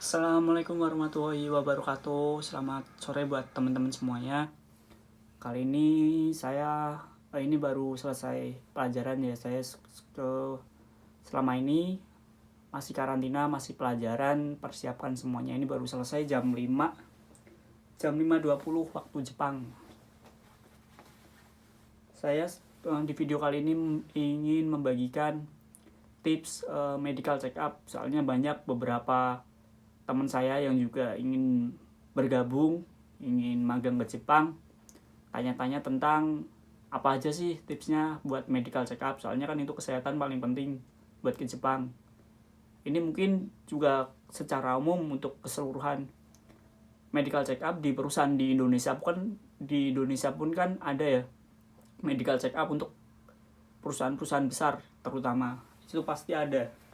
Assalamualaikum warahmatullahi wabarakatuh. Selamat sore buat teman-teman semuanya. Kali ini ini baru selesai pelajaran ya. Selama ini masih karantina, masih pelajaran, persiapkan semuanya. Ini baru selesai jam 5.20 waktu Jepang. Saya di video kali ini ingin membagikan tips medical check up. Soalnya banyak beberapa teman saya yang juga ingin bergabung, ingin magang ke Jepang, tanya-tanya tentang apa aja sih tipsnya buat medical check up. Soalnya kan itu kesehatan paling penting buat ke Jepang. Ini mungkin juga secara umum untuk keseluruhan medical check up di perusahaan di Indonesia. Di Indonesia pun kan ada ya medical check up untuk perusahaan-perusahaan besar terutama. Itu pasti ada.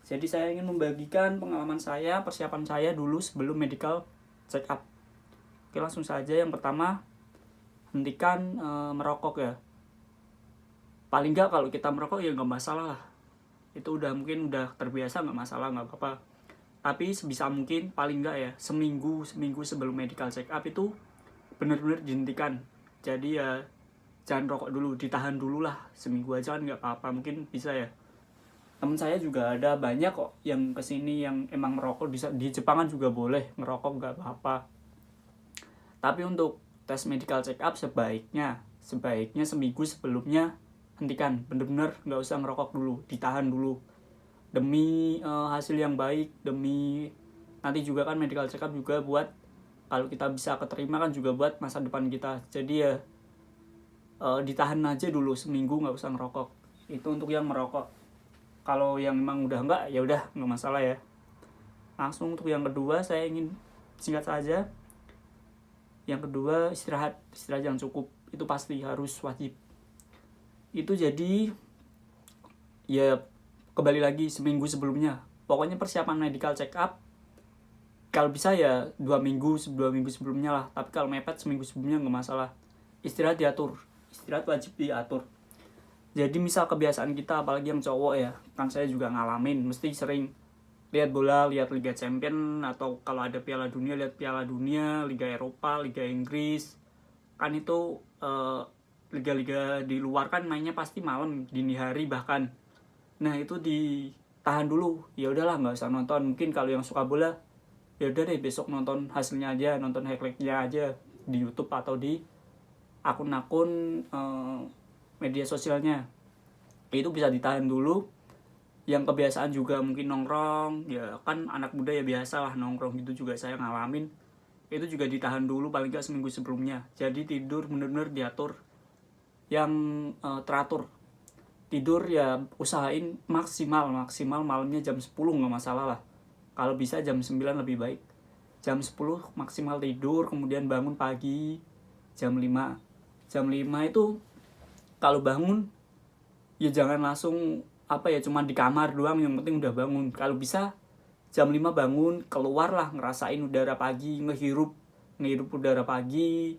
Jadi saya ingin membagikan pengalaman saya, persiapan saya dulu sebelum medical check up. Oke, langsung saja. Yang pertama, hentikan merokok ya. Paling nggak kalau kita merokok ya nggak masalah lah. Itu mungkin udah terbiasa, nggak masalah, nggak apa-apa. Tapi sebisa mungkin paling nggak ya seminggu sebelum medical check up itu benar-benar dihentikan. Jadi ya jangan rokok dulu, ditahan dulu lah seminggu aja kan nggak apa-apa, mungkin bisa ya. Temen saya juga ada banyak kok yang kesini yang emang merokok. Di Jepang kan juga boleh ngerokok, nggak apa-apa. Tapi untuk tes medical check up sebaiknya seminggu sebelumnya hentikan, bener-bener nggak usah ngerokok dulu, ditahan dulu demi hasil yang baik, demi nanti juga kan medical check up juga buat kalau kita bisa keterima kan juga buat masa depan kita. Jadi ya ditahan aja dulu seminggu, nggak usah ngerokok. Itu untuk yang merokok. Kalau yang memang udah enggak, ya udah nggak masalah ya. Langsung untuk yang kedua, saya ingin singkat saja. Yang kedua, istirahat yang cukup. Itu pasti harus wajib. Itu jadi ya kembali lagi seminggu sebelumnya. Pokoknya persiapan medical check up kalau bisa ya 2 minggu sebelumnya lah. Tapi kalau mepet seminggu sebelumnya nggak masalah. Istirahat wajib diatur. Jadi misal kebiasaan kita, apalagi yang cowok ya, kan saya juga ngalamin, mesti sering lihat bola, lihat Liga Champion, atau kalau ada Piala Dunia, lihat Piala Dunia, Liga Eropa, Liga Inggris. Kan itu liga-liga di luar kan mainnya pasti malam, dini hari bahkan. Nah itu ditahan dulu, ya udahlah nggak usah nonton. Mungkin kalau yang suka bola, ya udah deh besok nonton hasilnya aja, nonton highlight-nya aja di YouTube atau di akun-akun media sosialnya. Itu bisa ditahan dulu. Yang kebiasaan juga mungkin nongkrong, ya kan anak muda ya biasa lah nongkrong gitu, juga saya ngalamin. Itu juga ditahan dulu paling gak seminggu sebelumnya. Jadi tidur bener-bener diatur yang teratur. Tidur ya usahain maksimal malamnya jam 10 gak masalah lah. Kalau bisa jam 9 lebih baik. Jam 10 maksimal tidur, kemudian bangun pagi jam 5. Jam 5 itu kalau bangun ya jangan langsung cuma di kamar doang, yang penting udah bangun. Kalau bisa jam 5 bangun, keluar lah, ngerasain udara pagi, ngehirup udara pagi.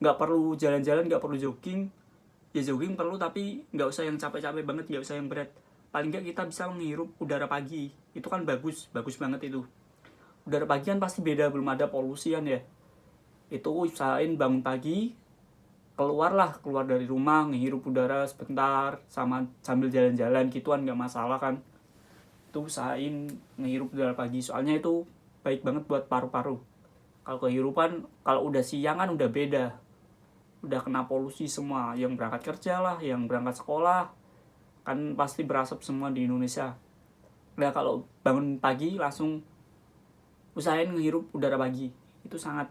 Nggak perlu jalan-jalan, nggak perlu jogging. Ya jogging perlu tapi nggak usah yang capek-capek banget, nggak usah yang berat. Paling nggak kita bisa menghirup udara pagi, itu kan bagus banget itu. Udara pagi kan pasti beda, belum ada polusian ya. Itu usahain bangun pagi, keluar dari rumah, ngehirup udara sebentar sambil jalan-jalan gituan, nggak masalah kan. Itu usahain ngehirup udara pagi, soalnya itu baik banget buat paru-paru. Kalau kehirupan kalau udah siang kan udah beda, udah kena polusi semua, yang berangkat kerja lah, yang berangkat sekolah kan pasti berasap semua di Indonesia. Nah kalau bangun pagi langsung usahain ngehirup udara pagi, itu sangat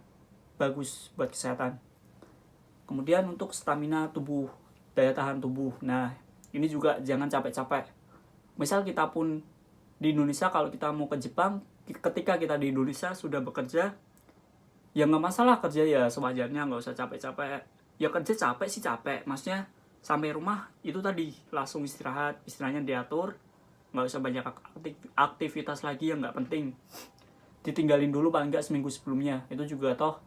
bagus buat kesehatan. Kemudian untuk stamina tubuh, daya tahan tubuh. Nah, ini juga jangan capek-capek. Misal kita pun di Indonesia, kalau kita mau ke Jepang, ketika kita di Indonesia sudah bekerja, ya nggak masalah kerja ya sewajarnya, nggak usah capek-capek. Ya kerja capek sih capek, maksudnya sampai rumah itu tadi langsung istirahatnya diatur, nggak usah banyak aktivitas lagi yang nggak penting. Ditinggalin dulu paling nggak seminggu sebelumnya. Itu juga toh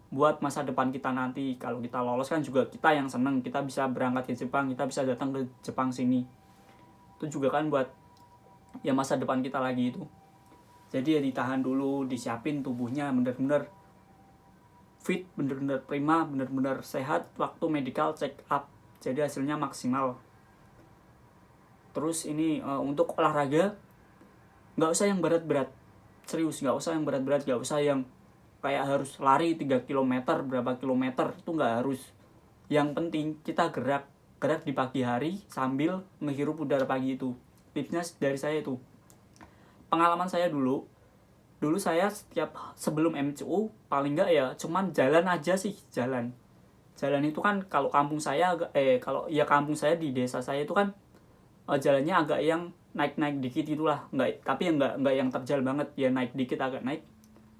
buat masa depan kita nanti. Kalau kita lolos kan juga kita yang seneng, kita bisa berangkat ke Jepang, kita bisa datang ke Jepang sini. Itu juga kan buat ya masa depan kita lagi itu. Jadi ya ditahan dulu, disiapin tubuhnya bener-bener fit, bener-bener prima, bener-bener sehat waktu medical check up, jadi hasilnya maksimal. Terus ini untuk olahraga nggak usah yang berat-berat, serius, nggak usah yang berat-berat, nggak usah yang kayak harus lari 3 kilometer berapa kilometer, itu nggak harus. Yang penting kita gerak di pagi hari sambil menghirup udara pagi. Itu tipsnya dari saya. Itu pengalaman saya dulu saya setiap sebelum MCU paling nggak ya cuman jalan aja sih. Jalan itu kan kalau kampung saya kampung saya di desa saya itu kan jalannya agak yang naik dikit itulah, tapi nggak yang terjal banget ya, naik dikit, agak naik.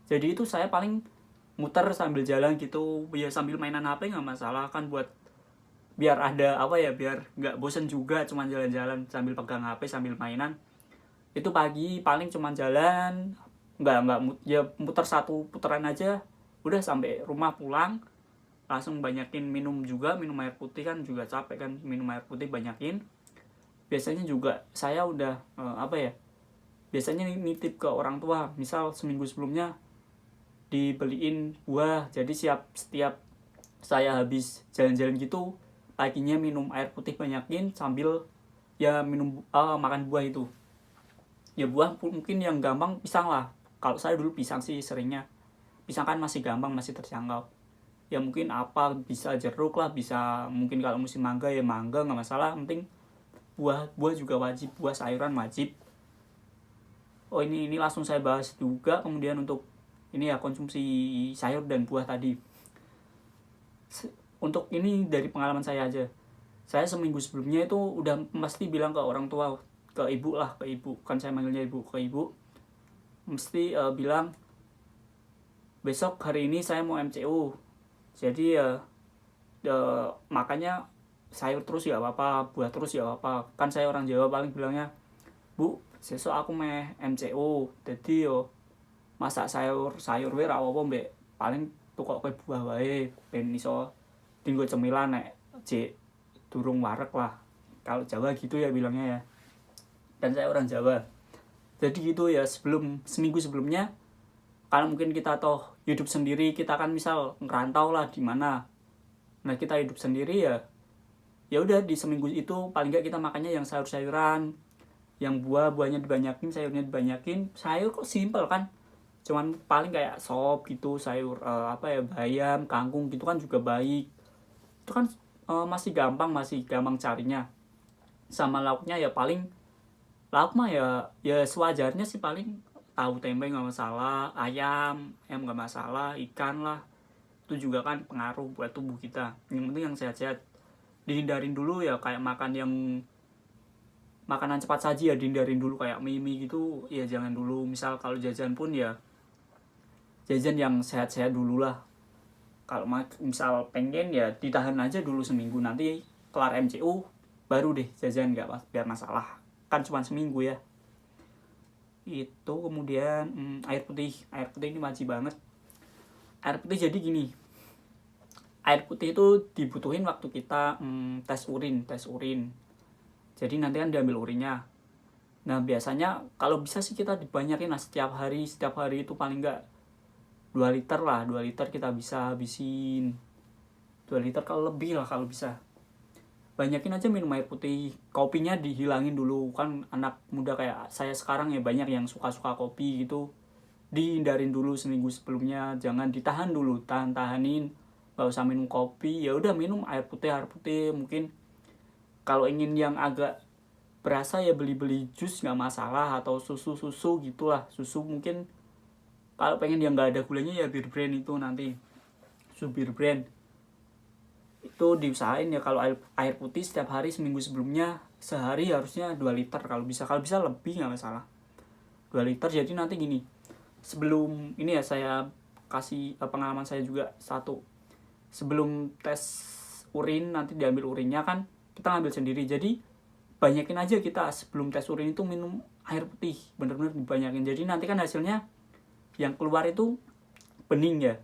Jadi itu saya paling muter sambil jalan gitu ya, sambil mainan HP nggak masalah kan, buat biar ada biar nggak bosen juga cuman jalan-jalan sambil pegang HP sambil mainan. Itu pagi paling cuman jalan, nggak ya muter satu putaran aja udah sampai rumah, pulang langsung banyakin minum air putih kan, juga capek kan, minum air putih banyakin. Biasanya juga saya udah biasanya nitip ke orang tua, misal seminggu sebelumnya dibeliin buah, jadi setiap saya habis jalan-jalan gitu paginya minum air putih banyakin sambil ya makan buah. Itu ya buah mungkin yang gampang pisang lah, kalau saya dulu pisang sih seringnya, pisang kan masih gampang, masih terjangkau. Ya mungkin bisa jeruk lah, bisa mungkin kalau musim mangga ya mangga, nggak masalah. Penting buah juga wajib, buah sayuran wajib. Ini langsung saya bahas juga kemudian untuk ini ya, konsumsi sayur dan buah tadi. Untuk ini dari pengalaman saya aja, saya seminggu sebelumnya itu udah mesti bilang ke orang tua, ke ibu kan saya manggilnya ibu, ke ibu mesti bilang besok hari ini saya mau MCU, jadi makanya sayur terus ya apa, buah terus ya apa. Kan saya orang Jawa paling bilangnya, bu sesuk aku meh MCU, jadi yo masak sayur wae ra apa mbek, paling tukoke buah wae ben iso tinggo cemilan nek jek durung wareg lah. Kalau Jawa gitu ya bilangnya ya, dan saya orang Jawa. Jadi gitu ya, seminggu sebelumnya, kalau mungkin kita toh hidup sendiri, kita kan misal ngerantau lah di mana, nah kita hidup sendiri ya udah di seminggu itu paling nggak kita makannya yang sayur-sayuran, yang buahnya dibanyakin, sayurnya dibanyakin. Sayur kok simpel kan, cuman paling kayak sop gitu, sayur bayam, kangkung gitu kan juga baik. Itu kan masih gampang carinya. Sama lauknya ya paling lauk mah ya sewajarnya sih, paling tahu tempe nggak masalah, ayam nggak masalah, ikan lah. Itu juga kan pengaruh buat tubuh kita. Yang penting yang sehat-sehat. Dihindarin dulu ya kayak makanan cepat saji ya, dihindarin dulu kayak mie gitu ya, jangan dulu. Misal kalau jajan pun ya jajan yang sehat-sehat dulu lah. Kalau misal pengen ya ditahan aja dulu seminggu, nanti kelar MCU baru deh jajan, nggak biar masalah, kan cuma seminggu ya. Itu kemudian air putih ini wajib banget. Air putih jadi gini, air putih itu dibutuhin waktu kita tes urin. Jadi nanti kan diambil urinnya. Nah biasanya kalau bisa sih kita dibanyakin lah, setiap hari itu paling enggak 2 liter kita bisa habisin. 2 liter kalau lebih lah kalau bisa. Banyakin aja minum air putih. Kopinya dihilangin dulu, kan anak muda kayak saya sekarang ya banyak yang suka kopi gitu. Dihindarin dulu seminggu sebelumnya, jangan ditahan dulu, tahanin. Gak usah minum kopi, ya udah minum air putih. Mungkin kalau ingin yang agak berasa ya beli jus nggak masalah, atau susu gitulah. Susu mungkin kalau pengen yang nggak ada gulanya ya Bir Brand, itu nanti susu Bir Brand itu diusahain ya. Kalau air putih setiap hari seminggu sebelumnya, sehari harusnya 2 liter kalau bisa lebih nggak masalah, 2 liter. Jadi nanti gini, sebelum ini ya saya kasih pengalaman saya juga satu. Sebelum tes urin, nanti diambil urinnya kan kita ngambil sendiri, jadi banyakin aja kita sebelum tes urin itu minum air putih, bener-bener dibanyakin. Jadi nanti kan hasilnya yang keluar itu bening ya,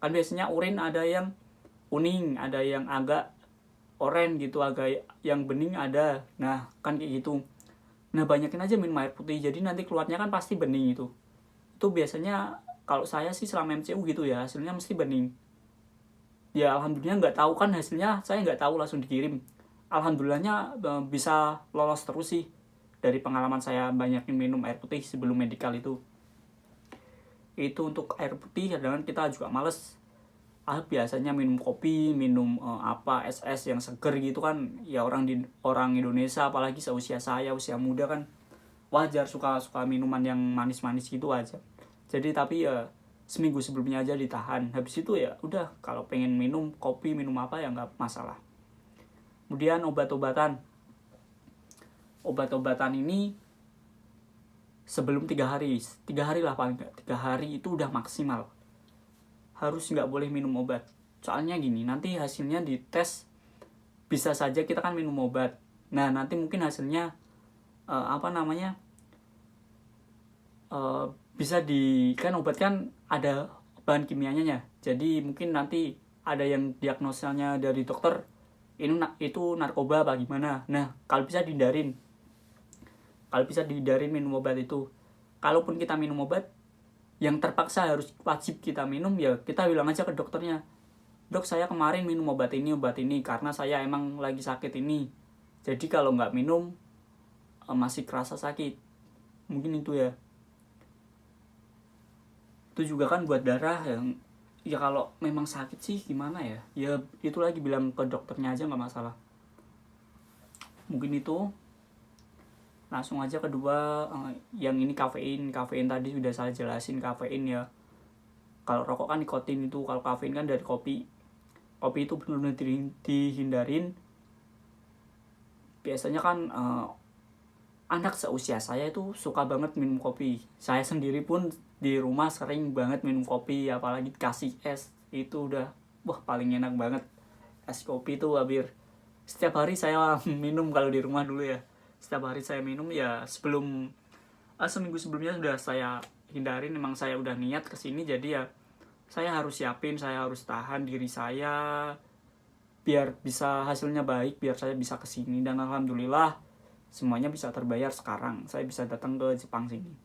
kan biasanya urin ada yang kuning, ada yang agak oranye gitu, agak yang bening ada, nah kan kayak gitu. Nah banyakin aja minum air putih, jadi nanti keluarnya kan pasti bening itu. itu biasanya kalau saya sih selama MCU gitu ya, hasilnya mesti bening. Ya alhamdulillah nggak tahu kan hasilnya, saya nggak tahu langsung dikirim. Alhamdulillahnya bisa lolos terus sih, dari pengalaman saya banyak minum air putih sebelum medical itu. Itu untuk air putih, kadang kita juga males. Biasanya minum kopi, minum es yang seger gitu kan. Ya orang Indonesia apalagi seusia saya, usia muda kan wajar suka minuman yang manis-manis gitu aja. Jadi tapi ya seminggu sebelumnya aja ditahan. Habis itu ya udah, kalau pengen minum kopi, minum apa ya nggak masalah. Kemudian obat-obatan ini sebelum 3 hari lah paling nggak, 3 hari itu udah maksimal, harus nggak boleh minum obat. Soalnya gini, nanti hasilnya di tes bisa saja kita kan minum obat, nah nanti mungkin hasilnya bisa kan obat kan ada bahan kimianya ya, jadi mungkin nanti ada yang diagnosanya dari dokter itu narkoba apa gimana. Nah kalau bisa dihindarin minum obat itu. Kalaupun kita minum obat yang terpaksa harus wajib kita minum, ya kita bilang aja ke dokternya, dok saya kemarin minum obat ini karena saya emang lagi sakit ini, jadi kalau nggak minum masih kerasa sakit. Mungkin itu ya. Itu juga kan buat darah yang ya kalau memang sakit sih gimana ya, ya itu lagi bilang ke dokternya aja nggak masalah. Mungkin itu. Langsung aja kedua, yang ini kafein tadi sudah saya jelasin. Kafein ya, kalau rokok kan nikotin itu, kalau kafein kan dari kopi itu benar-benar dihindarin. Biasanya kan anak seusia saya itu suka banget minum kopi. Saya sendiri pun di rumah sering banget minum kopi, apalagi kasih es, itu udah paling enak banget. Es kopi itu hampir setiap hari saya minum kalau di rumah dulu ya. Setiap hari saya minum ya, seminggu sebelumnya sudah saya hindarin. Memang saya udah niat kesini, jadi ya saya harus siapin, saya harus tahan diri saya biar bisa hasilnya baik, biar saya bisa kesini. Dan alhamdulillah semuanya bisa terbayar sekarang, saya bisa datang ke Jepang sini.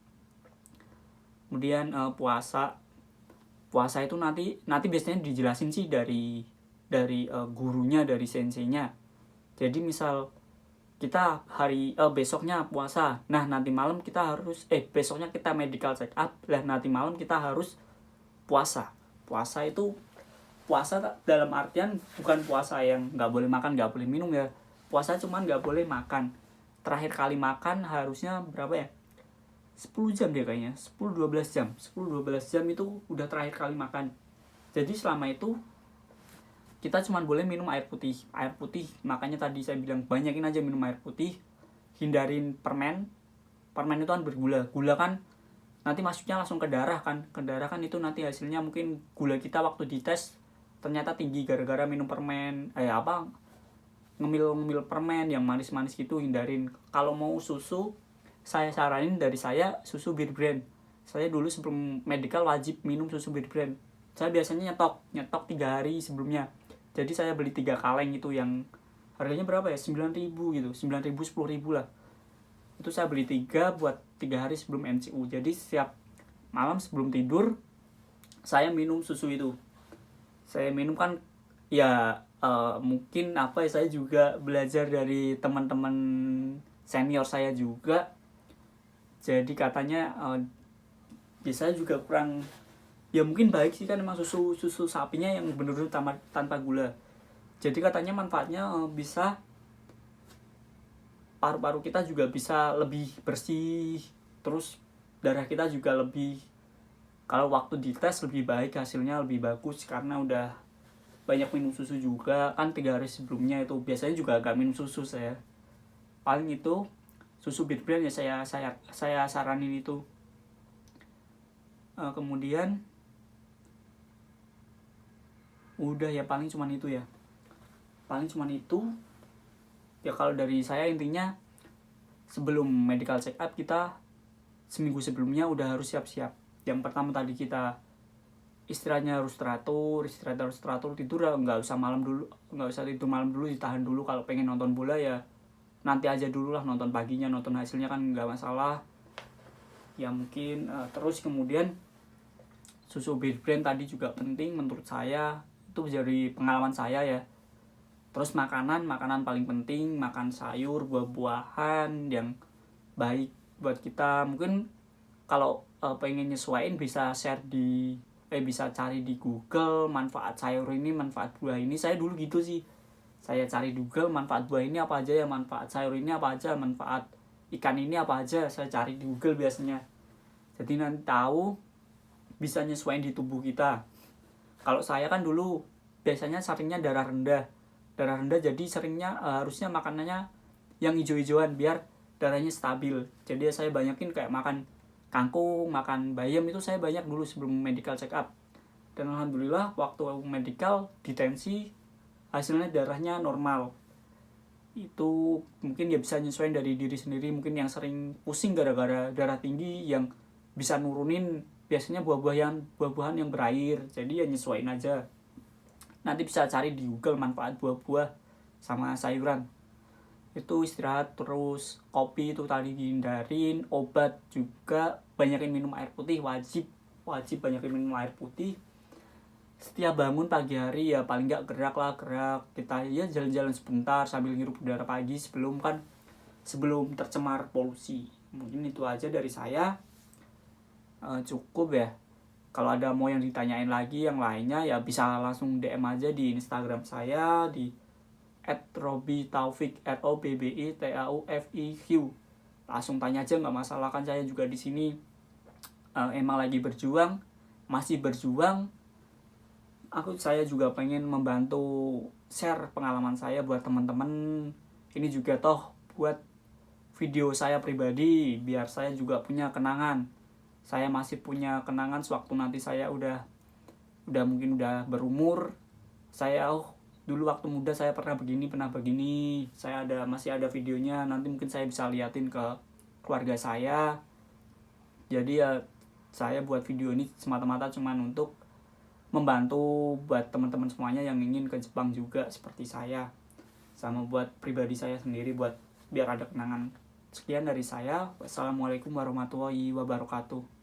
Kemudian puasa itu nanti biasanya dijelasin sih dari gurunya, dari senseinya. Jadi misal kita besoknya puasa, nah nanti malam kita harus besoknya kita medical check up, lah nanti malam kita harus puasa itu puasa dalam artian bukan puasa yang nggak boleh makan, nggak boleh minum ya. Puasa cuman nggak boleh makan. Terakhir kali makan harusnya berapa ya, 10 jam deh kayaknya, 10-12 jam itu udah terakhir kali makan. Jadi selama itu kita cuma boleh minum air putih. Makanya tadi saya bilang banyakin aja minum air putih, hindarin permen itu kan bergula. Gula kan nanti masuknya langsung ke darah kan itu nanti hasilnya mungkin gula kita waktu dites ternyata tinggi gara-gara minum permen, ngemil permen yang manis-manis gitu, hindarin. Kalau mau susu, saya saranin dari saya susu Bear Brand. Saya dulu sebelum medical wajib minum susu Bear Brand. Saya biasanya nyetok 3 hari sebelumnya. Jadi saya beli 3 kaleng itu yang harganya berapa ya, 9.000 gitu, 9.000 10.000 lah. Itu saya beli 3 buat 3 hari sebelum MCU. Jadi setiap malam sebelum tidur saya minum susu itu. Saya minum kan ya mungkin saya juga belajar dari teman-teman senior saya juga. Jadi katanya bisa juga kurang ya, mungkin baik sih kan, emang susu sapinya yang benar-benar tanpa gula. Jadi katanya manfaatnya bisa paru-paru kita juga bisa lebih bersih, terus darah kita juga lebih, kalau waktu dites lebih baik, hasilnya lebih bagus karena udah banyak minum susu juga kan. 3 hari sebelumnya itu biasanya juga agak minum susu saya. Paling itu susu Bear Brand ya saya saranin itu. Kemudian udah ya, paling cuman itu ya. Ya kalau dari saya intinya sebelum medical check up kita seminggu sebelumnya udah harus siap-siap. Yang pertama tadi kita istirahatnya harus teratur, tidur nggak usah tidur malam dulu, ditahan dulu. Kalau pengen nonton bola ya nanti aja dulu lah, nonton paginya, nonton hasilnya kan nggak masalah. ya mungkin terus kemudian susu Bear Brand tadi juga penting menurut saya, itu dari pengalaman saya ya. Terus makanan paling penting, makan sayur, buah-buahan yang baik buat kita. Mungkin kalau pengen nyesuaiin bisa bisa cari di Google manfaat sayur ini, manfaat buah ini. Saya dulu gitu sih, saya cari Google manfaat buah ini apa aja ya, manfaat sayur ini apa aja, manfaat ikan ini apa aja, saya cari di Google biasanya. Jadi nanti tahu, bisa nyesuaiin di tubuh kita. Kalau saya kan dulu biasanya seringnya darah rendah jadi seringnya harusnya makanannya yang hijau-hijauan biar darahnya stabil. Jadi saya banyakin kayak makan kangkung, makan bayam, itu saya banyak dulu sebelum medical check up. Dan alhamdulillah waktu medical ditensi hasilnya darahnya normal. Itu mungkin ya bisa nyesuaiin dari diri sendiri. Mungkin yang sering pusing gara-gara darah tinggi, yang bisa nurunin biasanya buah-buahan yang berair. Jadi ya nyesuaiin aja. Nanti bisa cari di Google manfaat buah-buah sama sayuran. Itu istirahat, terus kopi itu tadi dihindarin, obat juga banyakin minum air putih, wajib banyakin minum air putih. Setiap bangun pagi hari ya paling nggak gerak kita ya, jalan-jalan sebentar sambil ngirup udara pagi sebelum tercemar polusi. Mungkin itu aja dari saya. Cukup ya. Kalau ada mau yang ditanyain lagi yang lainnya ya bisa langsung DM aja di Instagram saya di @robbytaufik ROBBITAUFIQ. Langsung tanya aja, nggak masalah, kan saya juga di sini emang lagi berjuang, masih berjuang. Saya juga pengen membantu share pengalaman saya buat teman-teman. Ini juga toh buat video saya pribadi, biar saya juga punya kenangan. Saya masih punya kenangan sewaktu nanti saya udah mungkin udah berumur. Saya dulu waktu muda saya pernah begini. Saya masih ada videonya, nanti mungkin saya bisa liatin ke keluarga saya. Jadi ya saya buat video ini semata-mata cuman untuk membantu buat teman-teman semuanya yang ingin ke Jepang juga seperti saya. Sama buat pribadi saya sendiri, buat biar ada kenangan. Sekian dari saya. Wassalamualaikum warahmatullahi wabarakatuh.